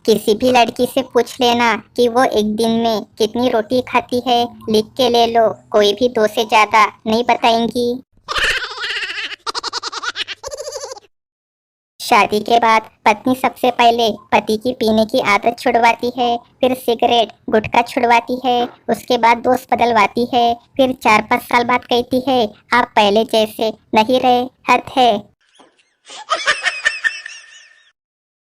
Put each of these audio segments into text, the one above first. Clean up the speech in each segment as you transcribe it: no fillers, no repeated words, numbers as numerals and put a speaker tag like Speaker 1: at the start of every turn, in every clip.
Speaker 1: किसी भी लड़की से पूछ लेना कि वो एक दिन में कितनी रोटी खाती है, लिख के ले लो, कोई भी 2 से ज्यादा नहीं बताएंगी। शादी के बाद पत्नी सबसे पहले पति की पीने की आदत छुड़वाती है, फिर सिगरेट गुटखा छुड़वाती है, उसके बाद दोस्त बदलवाती है, फिर 4-5 साल बाद कहती है आप पहले जैसे नहीं रहे, हद है।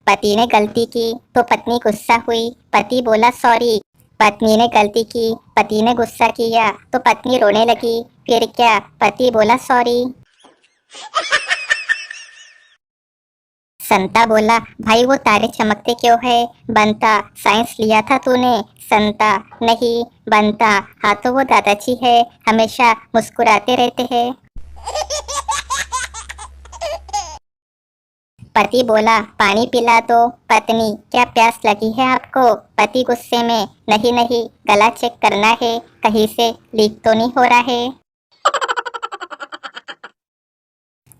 Speaker 1: पति ने गलती की तो पत्नी गुस्सा हुई, पति बोला सॉरी। पत्नी ने गलती की, पति ने गुस्सा किया तो पत्नी रोने लगी, फिर क्या, पति बोला सॉरी। संता बोला भाई वो तारे चमकते क्यों है? बनता साइंस लिया था तूने? संता नहीं। बनता हाँ तो वो दादाजी है, हमेशा मुस्कुराते रहते हैं। पति बोला पानी पिला दो। पत्नी क्या प्यास लगी है आपको? पति गुस्से में नहीं नहीं, गला चेक करना है, कहीं से लीक तो नहीं हो रहा है।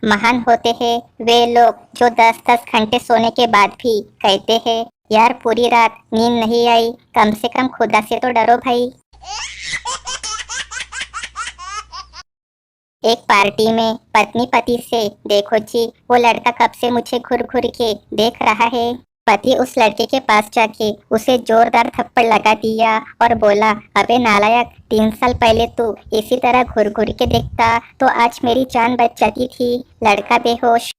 Speaker 1: महान होते हैं वे लोग जो 10-10 घंटे सोने के बाद भी कहते हैं यार पूरी रात नींद नहीं आई, कम से कम खुदा से तो डरो भाई। एक पार्टी में पत्नी पति से देखो जी वो लड़का कब से मुझे घूर घूर के देख रहा है। पति उस लड़के के पास जाके उसे जोरदार थप्पड़ लगा दिया और बोला अबे नालायक, 3 साल पहले तू इसी तरह घूर घूर के देखता तो आज मेरी जान बच जाती थी। लड़का बेहोश।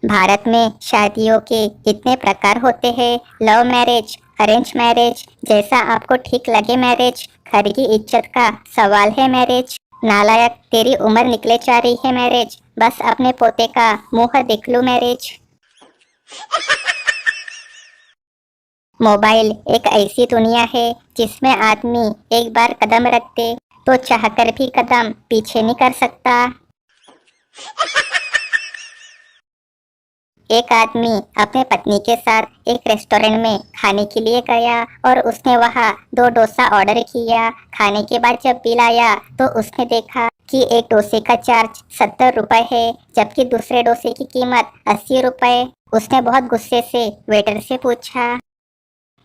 Speaker 1: भारत में शादियों के इतने प्रकार होते हैं, लव मैरिज, अरेंज मैरिज, जैसा आपको ठीक लगे मैरिज, घर की इज्जत का सवाल है मैरिज। नालायक तेरी उम्र निकले जा रही है मैरिज, बस अपने पोते का मुंह देख लूं मैरिज। मोबाइल एक ऐसी दुनिया है जिसमें आदमी एक बार कदम रख दे तो चाहकर भी कदम पीछे नहीं कर सकता। एक आदमी अपने पत्नी के साथ एक रेस्टोरेंट में खाने के लिए गया और उसने वहाँ 2 डोसा ऑर्डर किया। खाने के बाद जब बिल आया तो उसने देखा कि एक डोसे का चार्ज 70 रुपए है, जबकि दूसरे डोसे की कीमत 80 रुपए। उसने बहुत गुस्से से वेटर से पूछा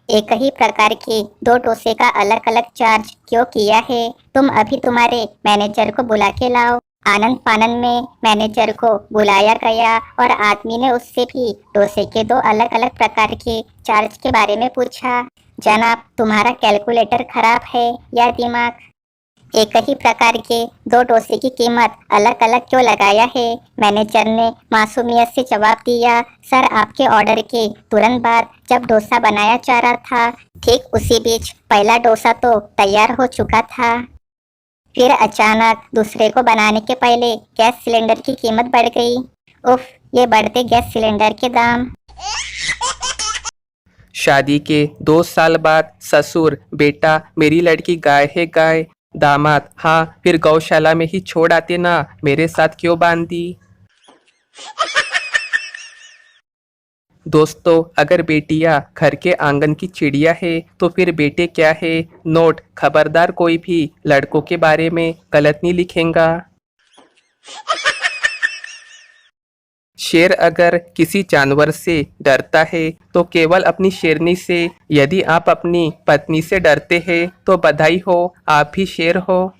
Speaker 1: एक ही प्रकार के 2 डोसे का अलग अलग चार्ज क्यों किया है? तुम अभी तुम्हारे मैनेजर को बुला के लाओ। आनंद फानन में मैनेजर को बुलाया गया और आदमी ने उससे भी डोसे के 2 अलग अलग प्रकार के चार्ज के बारे में पूछा। जनाब तुम्हारा कैलकुलेटर खराब है या दिमाग? एक ही प्रकार के 2 डोसे की कीमत अलग अलग क्यों लगाया है? मैनेजर ने मासूमियत से जवाब दिया सर आपके ऑर्डर के तुरंत बाद जब डोसा बनाया जा रहा था, ठीक उसी बीच पहला डोसा तो तैयार हो चुका था। फिर अचानक दूसरे को बनाने के पहले गैस सिलेंडर की कीमत बढ़ गई। उफ, ये बढ़ते गैस सिलेंडर के दाम।
Speaker 2: शादी के 2 साल बाद ससुर बेटा मेरी लड़की गाय है गाय। दामाद हाँ फिर गौशाला में ही छोड़ आते ना, मेरे साथ क्यों बांधी। दोस्तों अगर बेटियां घर के आंगन की चिड़िया है तो फिर बेटे क्या है। नोट खबरदार कोई भी लड़कों के बारे में गलत नहीं लिखेगा। शेर अगर किसी जानवर से डरता है तो केवल अपनी शेरनी से। यदि आप अपनी पत्नी से डरते हैं तो बधाई हो, आप भी शेर हो।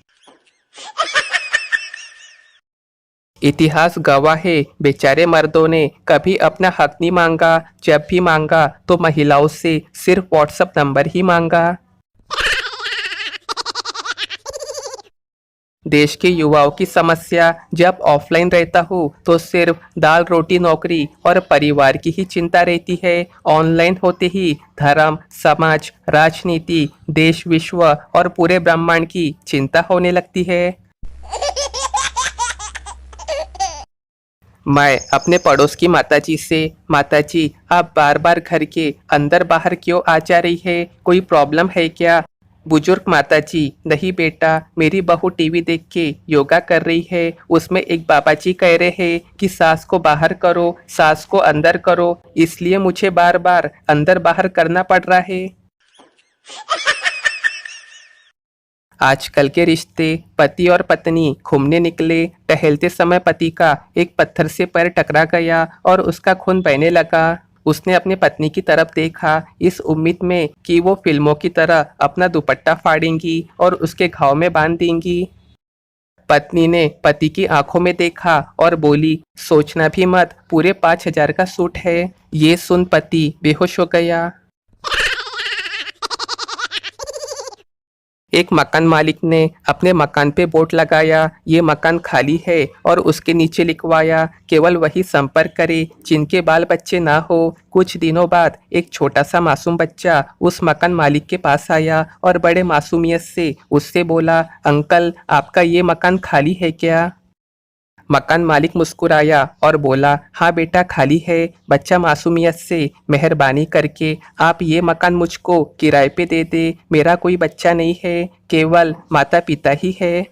Speaker 2: इतिहास गवाह है बेचारे मर्दों ने कभी अपना हक नहीं मांगा, जब भी मांगा तो महिलाओं से सिर्फ व्हाट्सएप नंबर ही मांगा। देश के युवाओं की समस्या, जब ऑफलाइन रहता हूँ तो सिर्फ दाल रोटी नौकरी और परिवार की ही चिंता रहती है। ऑनलाइन होते ही धर्म समाज राजनीति देश विश्व और पूरे ब्रह्मांड की चिंता होने लगती है। मैं अपने पड़ोस की माताजी से माताजी आप बार बार घर के अंदर बाहर क्यों आ जा रही है, कोई प्रॉब्लम है क्या? बुजुर्ग माताजी नहीं बेटा, मेरी बहू टीवी देख के योगा कर रही है, उसमें एक बाबा जी कह रहे हैं कि सास को बाहर करो सास को अंदर करो, इसलिए मुझे बार बार अंदर बाहर करना पड़ रहा है। आजकल के रिश्ते पति और पत्नी घूमने निकले। टहलते समय पति का एक पत्थर से पैर टकरा गया और उसका खून बहने लगा। उसने अपनी पत्नी की तरफ देखा इस उम्मीद में कि वो फिल्मों की तरह अपना दुपट्टा फाड़ेंगी और उसके घाव में बांध देंगी। पत्नी ने पति की आंखों में देखा और बोली, सोचना भी मत, पूरे 5,000 का सूट है। ये सुन पति बेहोश हो गया। एक मकान मालिक ने अपने मकान पे बोर्ड लगाया, ये मकान खाली है, और उसके नीचे लिखवाया, केवल वही संपर्क करे जिनके बाल बच्चे ना हो। कुछ दिनों बाद एक छोटा सा मासूम बच्चा उस मकान मालिक के पास आया और बड़े मासूमियत से उससे बोला, अंकल आपका ये मकान खाली है क्या? मकान मालिक मुस्कुराया और बोला, हाँ बेटा खाली है। बच्चा मासूमियत से, मेहरबानी करके आप ये मकान मुझको किराए पे दे दे, मेरा कोई बच्चा नहीं है, केवल माता पिता ही है।